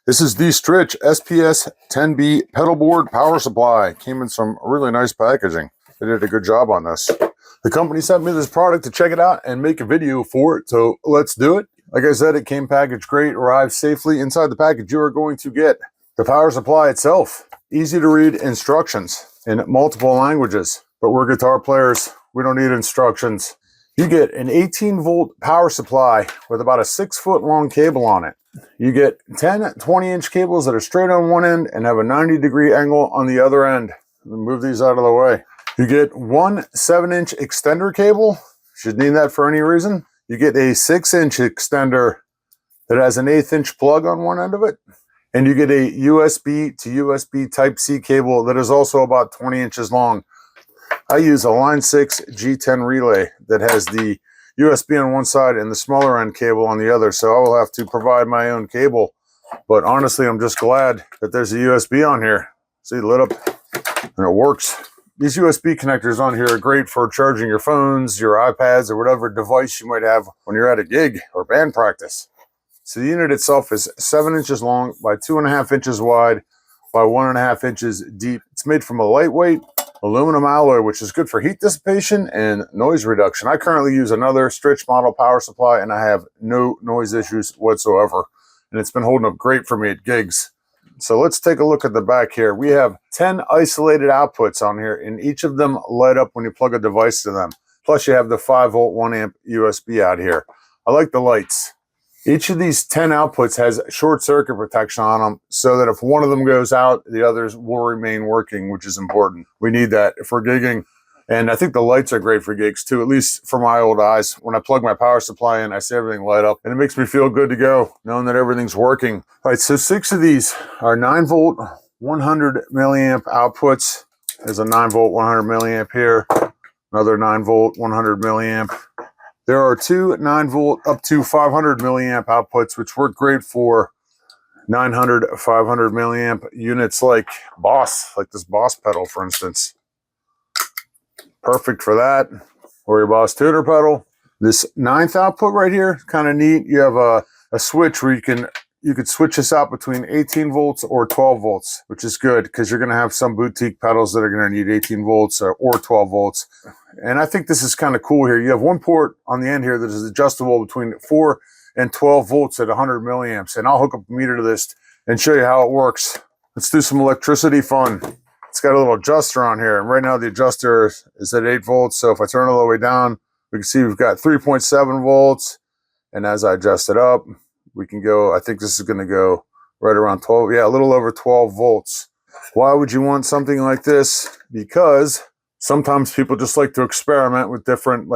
This is the STRICH SPS 10B pedal board power supply. Came in some really nice packaging. They did a good job on this. The company sent me this product to check it out and make a video for it, so let's do it. Like I said, it came packaged great, arrived safely. Inside the package, you are going to get the power supply itself, easy to read instructions in multiple languages, but we're guitar players, we don't need instructions. You get an 18-volt power supply with about a 6-foot long cable on it. You get 10 20-inch cables that are straight on one end and have a 90-degree angle on the other end. Move these out of the way. You get one 7-inch extender cable. Should need that for any reason. You get a 6-inch extender that has an 1/8-inch plug on one end of it. And you get a USB to USB Type-C cable that is also about 20 inches long. I use a Line 6 G10 relay that has the USB on one side and the smaller end cable on the other, so I will have to provide my own cable. But honestly, I'm just glad that there's a USB on here. See, lit up and it works. These USB connectors on here are great for charging your phones, your iPads, or whatever device you might have when you're at a gig or band practice. So the unit itself is 7 inches long by 2.5 inches wide by 1.5 inches deep. It's made from a lightweight aluminum alloy, which is good for heat dissipation and noise reduction. I currently use another STRICH model power supply and I have no noise issues whatsoever. And it's been holding up great for me at gigs. So let's take a look at the back here. We have 10 isolated outputs on here, and each of them light up when you plug a device to them. Plus you have the 5-volt 1-amp USB out here. I like the lights. Each of these 10 outputs has short circuit protection on them so that if one of them goes out, the others will remain working, which is important. We need that for gigging. And I think the lights are great for gigs too, at least for my old eyes. When I plug my power supply in, I see everything light up and it makes me feel good to go, knowing that everything's working. All right, so 6 of these are 9-volt, 100 milliamp outputs. There's a 9-volt, 100 milliamp here, another 9-volt, 100 milliamp. There are 2 9-volt up to 500 milliamp outputs, which work great for 900, 500 milliamp units like this Boss pedal, for instance. Perfect for that. Or your Boss tuner pedal. This 9th output right here, kind of neat. You have a switch where you could switch this out between 18 volts or 12 volts, which is good because you're going to have some boutique pedals that are going to need 18 volts or 12 volts. And I think this is kind of cool here. You have one port on the end here that is adjustable between 4 and 12 volts at 100 milliamps. And I'll hook up a meter to this and show you how it works. Let's do some electricity fun. It's got a little adjuster on here. And right now the adjuster is at 8 volts. So if I turn it all the way down, we can see we've got 3.7 volts. And as I adjust it up, we can go, I think this is going to go right around 12. Yeah, a little over 12 volts. Why would you want something like this? Because sometimes people just like to experiment with different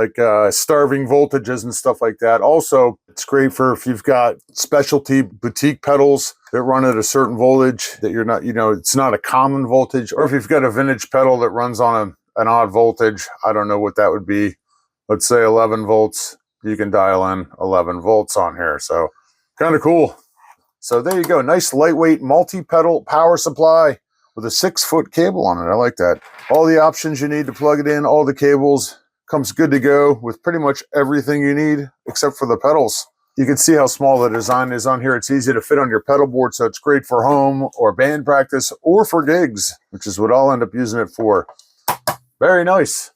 starving voltages and stuff like that. Also, it's great for if you've got specialty boutique pedals that run at a certain voltage that you're not, it's not a common voltage. Or if you've got a vintage pedal that runs on an odd voltage, I don't know what that would be. Let's say 11 volts. You can dial in 11 volts on here. So kind of cool. So there you go. Nice lightweight multi-pedal power supply with a 6-foot cable on it. I like that. All the options you need to plug it in, all the cables, comes good to go with pretty much everything you need except for the pedals. You can see how small the design is on here. It's easy to fit on your pedal board, so it's great for home or band practice or for gigs, which is what I'll end up using it for. Very nice.